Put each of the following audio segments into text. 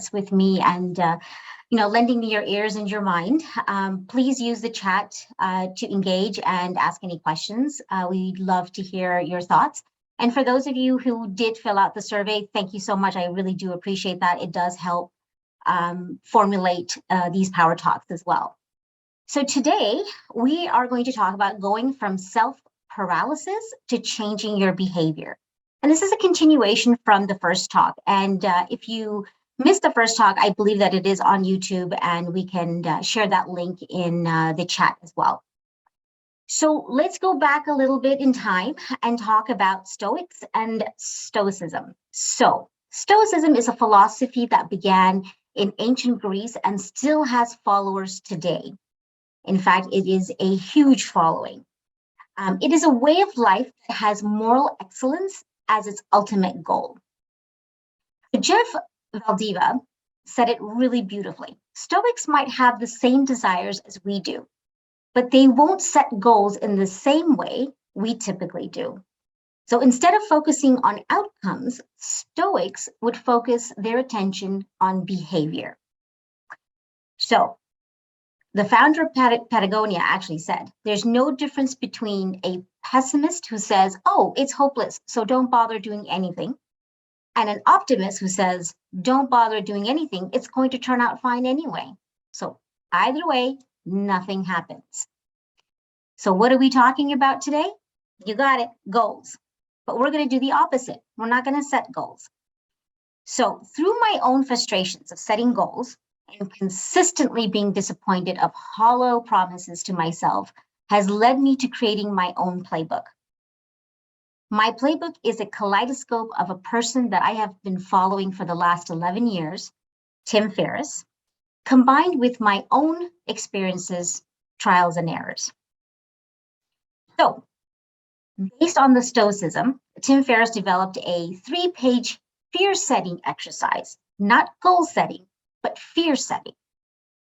minutes with me and lending me your ears and your mind. Please use the chat to engage and ask any questions. We'd love to hear your thoughts. And for those of you who did fill out the survey, thank you so much. I really do appreciate that. It does help formulate these power talks as well. So today we are going to talk about going from self-paralysis to changing your behavior. And this is a continuation from the first talk. And if you missed the first talk, I believe that it is on YouTube, and we can share that link in the chat as well. So let's go back a little bit in time and talk about Stoics and Stoicism. So Stoicism is a philosophy that began in ancient Greece and still has followers today. In fact, it is a huge following. It is a way of life that has moral excellence as its ultimate goal. Jeff Valdiva said it really beautifully. Stoics might have the same desires as we do, but they won't set goals in the same way we typically do. So instead of focusing on outcomes, Stoics would focus their attention on behavior. So the founder of Patagonia actually said, there's no difference between a pessimist who says, oh, it's hopeless, so don't bother doing anything, and an optimist who says, don't bother doing anything, it's going to turn out fine anyway. So either way, nothing happens. So what are we talking about today? You got it, goals. But we're going to do the opposite. We're not going to set goals. So through my own frustrations of setting goals and consistently being disappointed of hollow promises to myself has led me to creating my own playbook. My playbook is a kaleidoscope of a person that I have been following for the last 11 years, Tim Ferriss, combined with my own experiences, trials, and errors. So, based on the Stoicism, Tim Ferriss developed a 3-page fear-setting exercise, not goal setting, but fear setting.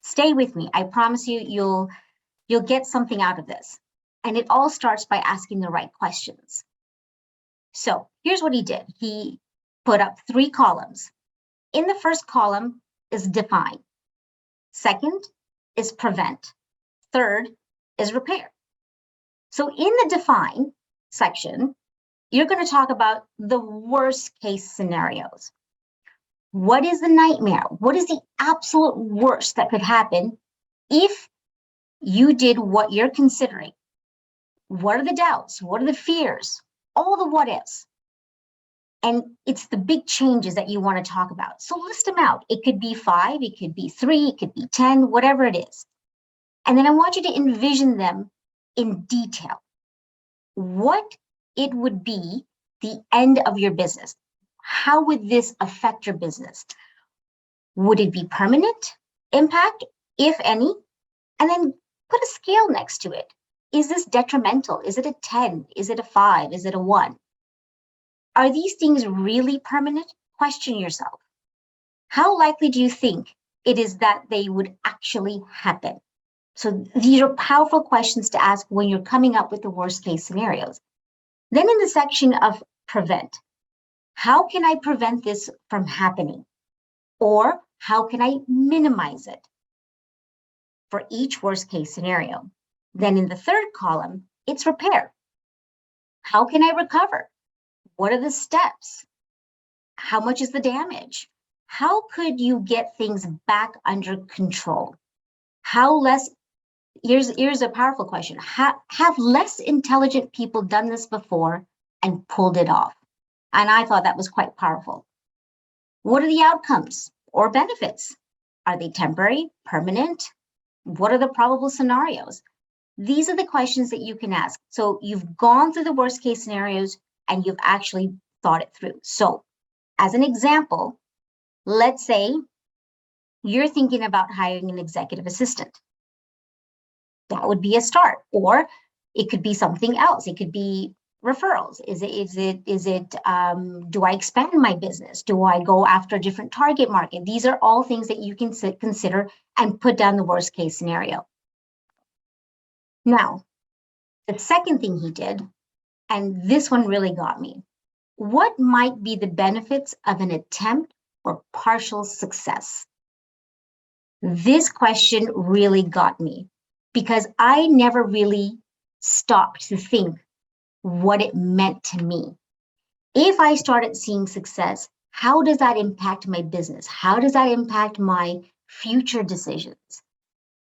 Stay with me. I promise you, you'll get something out of this. And it all starts by asking the right questions. So here's what he did. He put up 3 columns. In the first column is define. Second is prevent. Third is repair. So in the define section, you're going to talk about the worst case scenarios. What is the nightmare? What is the absolute worst that could happen if you did what you're considering? What are the doubts? What are the fears? All the what ifs. And it's the big changes that you want to talk about. So list them out. It could be 5, it could be 3, it could be 10, whatever it is. And then I want you to envision them in detail. What it would be the end of your business. How would this affect your business? Would it be permanent impact, if any? And then put a scale next to it. Is this detrimental? Is it a 10? Is it a 5? Is it a 1? Are these things really permanent? Question yourself. How likely do you think it is that they would actually happen? So these are powerful questions to ask when you're coming up with the worst case scenarios. Then in the section of prevent, how can I prevent this from happening? Or how can I minimize it for each worst case scenario? Then in the third column, it's repair. How can I recover? What are the steps? How much is the damage? How could you get things back under control? Here's a powerful question. Have less intelligent people done this before and pulled it off? And I thought that was quite powerful. What are the outcomes or benefits? Are they temporary, permanent? What are the probable scenarios? These are the questions that you can ask. So you've gone through the worst case scenarios and you've actually thought it through. So as an example, let's say you're thinking about hiring an executive assistant. That would be a start. Or it could be something else. It could be referrals. Is it do I expand my business? Do I go after a different target market? These are all things that you can consider and put down the worst case scenario. Now, the second thing he did, and this one really got me. What might be the benefits of an attempt or partial success? This question really got me because I never really stopped to think what it meant to me. If I started seeing success, how does that impact my business? How does that impact my future decisions?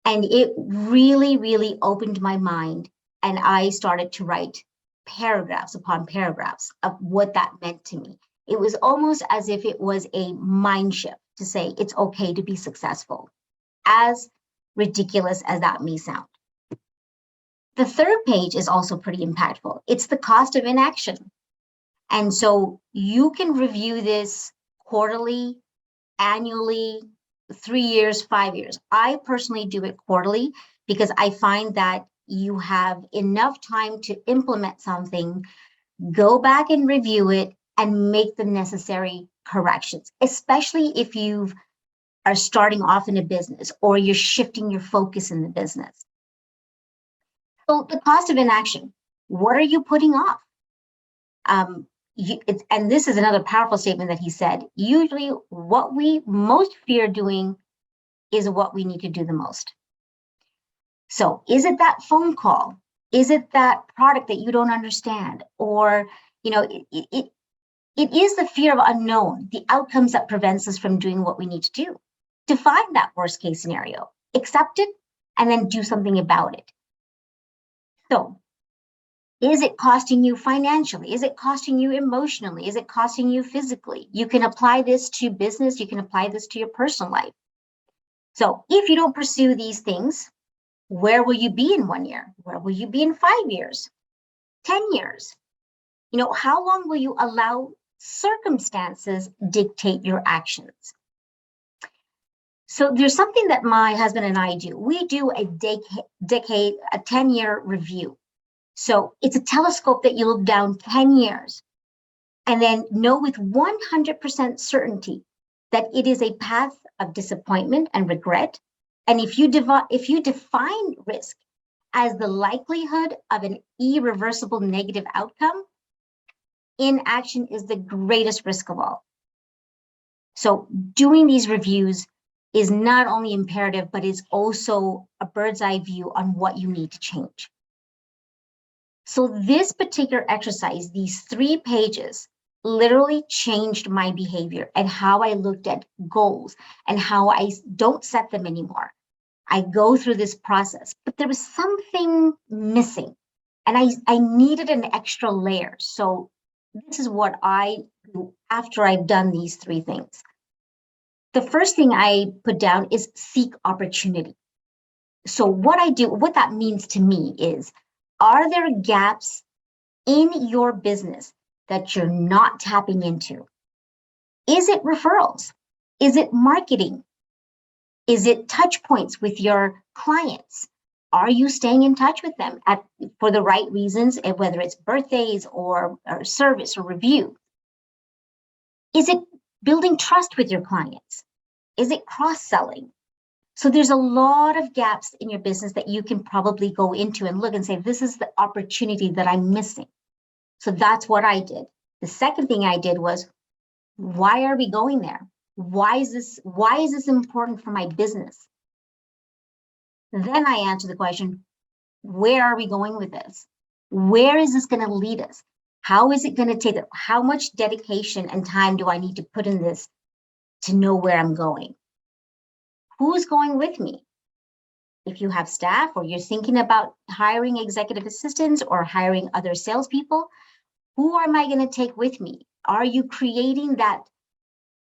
And it really, really opened my mind. And I started to write paragraphs upon paragraphs of what that meant to me. It was almost as if it was a mind shift to say it's okay to be successful, as ridiculous as that may sound. The third page is also pretty impactful. It's the cost of inaction. And so you can review this quarterly, annually, 3 years, 5 years. I personally do it quarterly because I find that you have enough time to implement something, go back and review it, and make the necessary corrections, especially if you are starting off in a business or you're shifting your focus in the business. So the cost of inaction, what are you putting off? And this is another powerful statement that he said. Usually what we most fear doing is what we need to do the most. So is it that phone call? Is it that product that you don't understand? Or, it is the fear of unknown, the outcomes that prevents us from doing what we need to do. Define that worst case scenario, accept it, and then do something about it. So is it costing you financially? Is it costing you emotionally? Is it costing you physically? You can apply this to business. You can apply this to your personal life. So if you don't pursue these things, where will you be in 1 year? Where will you be in 5 years, 10 years? How long will you allow circumstances dictate your actions? So there's something that my husband and I do. We do a 10-year review. So it's a telescope that you look down 10 years and then know with 100% certainty that it is a path of disappointment and regret. And if you define risk as the likelihood of an irreversible negative outcome, inaction is the greatest risk of all. So doing these reviews is not only imperative, but is also a bird's eye view on what you need to change. So this particular exercise, these 3 pages, literally changed my behavior and how I looked at goals and how I don't set them anymore. I go through this process, but there was something missing and I needed an extra layer. So this is what I do after I've done these 3 things. The first thing I put down is seek opportunity. So what that means to me is, are there gaps in your business that you're not tapping into? Is it referrals? Is it marketing? Is it touch points with your clients? Are you staying in touch with them for the right reasons, whether it's birthdays or service or review? Is it building trust with your clients? Is it cross-selling? So there's a lot of gaps in your business that you can probably go into and look and say, this is the opportunity that I'm missing. So that's what I did. The second thing I did was, why are we going there? Why is this important for my business? Then I answer the question, where are we going with this? Where is this going to lead us? How is it going to take it? How much dedication and time do I need to put in this to know where I'm going? Who's going with me? If you have staff or you're thinking about hiring executive assistants or hiring other salespeople, who am I going to take with me? Are you creating that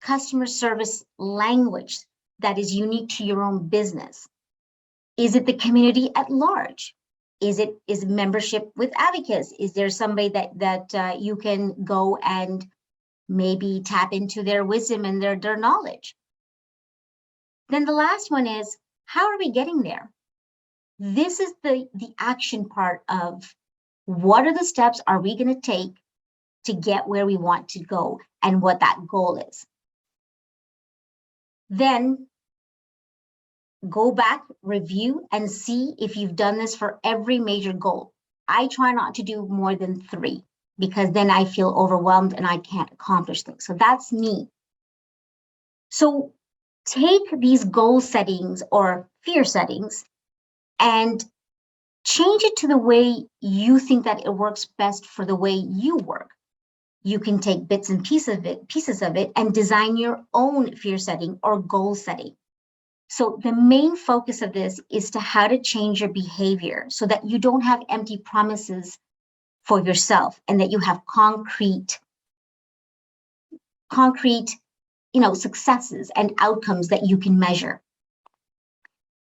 customer service language that is unique to your own business? Is it the community at large? Is membership with Advocis? Is there somebody that you can go and maybe tap into their wisdom and their knowledge? Then the last one is, how are we getting there? This is the action part of what are the steps are we going to take to get where we want to go and what that goal is. Then go back, review, and see if you've done this for every major goal. I try not to do more than 3 because then I feel overwhelmed and I can't accomplish things. So that's me. So take these goal settings or fear settings and change it to the way you think that it works best for the way you work. You can take bits and pieces of it and design your own fear setting or goal setting. So the main focus of this is to how to change your behavior so that you don't have empty promises for yourself and that you have concrete, successes and outcomes that you can measure.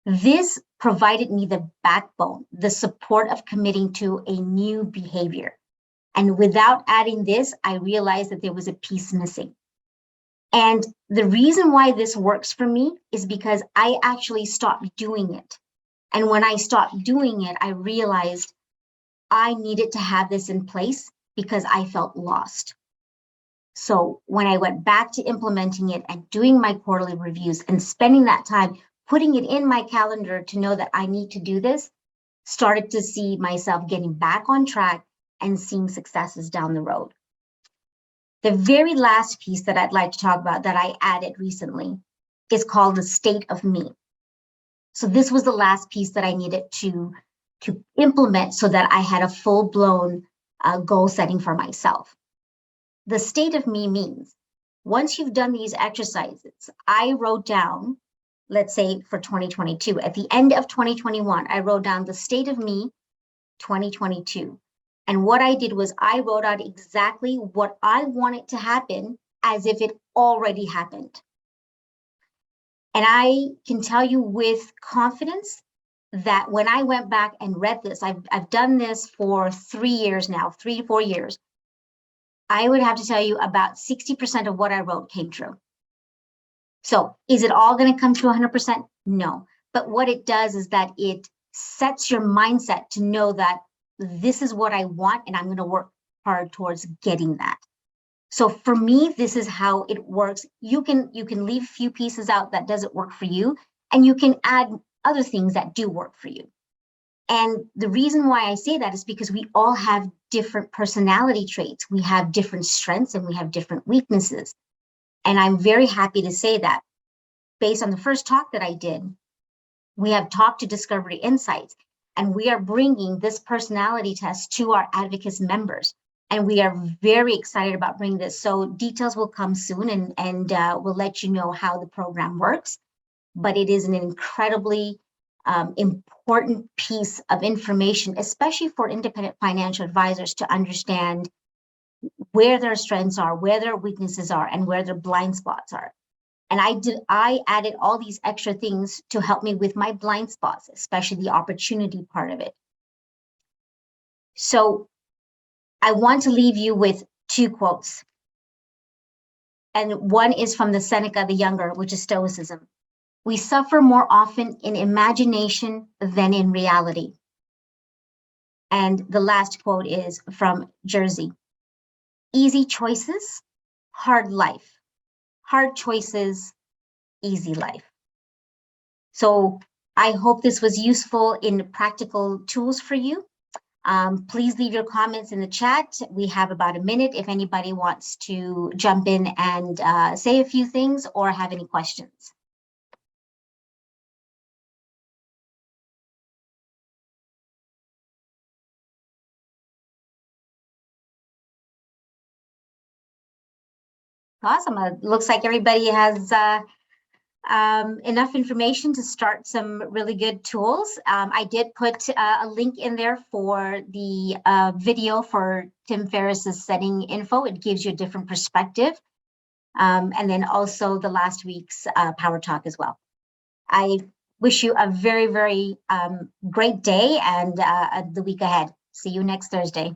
This provided me the backbone, the support of committing to a new behavior. And without adding this, I realized that there was a piece missing. And the reason why this works for me is because I actually stopped doing it. And when I stopped doing it, I realized I needed to have this in place because I felt lost. So when I went back to implementing it and doing my quarterly reviews and spending that time, putting it in my calendar to know that I need to do this, started to see myself getting back on track and seeing successes down the road. The very last piece that I'd like to talk about that I added recently is called the state of me. So this was the last piece that I needed to implement so that I had a full-blown goal setting for myself. The state of me means once you've done these exercises, I wrote down, let's say for 2022, at the end of 2021, I wrote down the state of me 2022. And what I did was I wrote out exactly what I wanted to happen as if it already happened. And I can tell you with confidence that when I went back and read this, I've done this for 3 years now, 3 to 4 years. I would have to tell you about 60% of what I wrote came true. So is it all going to come to 100%? No. But what it does is that it sets your mindset to know that this is what I want and I'm going to work hard towards getting that. So for me, this is how it works. You can leave a few pieces out that doesn't work for you, and you can add other things that do work for you. And the reason why I say that is because we all have different personality traits. We have different strengths and we have different weaknesses. And I'm very happy to say that based on the first talk that I did, we have talked to Discovery Insights, and we are bringing this personality test to our Advocis members. And we are very excited about bringing this. So details will come soon, and we'll let you know how the program works. But it is an incredibly important piece of information, especially for independent financial advisors, to understand where their strengths are, where their weaknesses are, and where their blind spots are. And I added all these extra things to help me with my blind spots, especially the opportunity part of it. So I want to leave you with 2 quotes. And one is from the Seneca the Younger, which is Stoicism. We suffer more often in imagination than in reality. And the last quote is from Jersey. Easy choices, hard life. Hard choices, easy life. So I hope this was useful in practical tools for you. Please leave your comments in the chat. We have about a minute if anybody wants to jump in and say a few things or have any questions. Awesome. It looks like everybody has enough information to start some really good tools. I did put a link in there for the video for Tim Ferriss's setting info. It gives you a different perspective. And then also the last week's Power Talk as well. I wish you a very, very great day and the week ahead. See you next Thursday.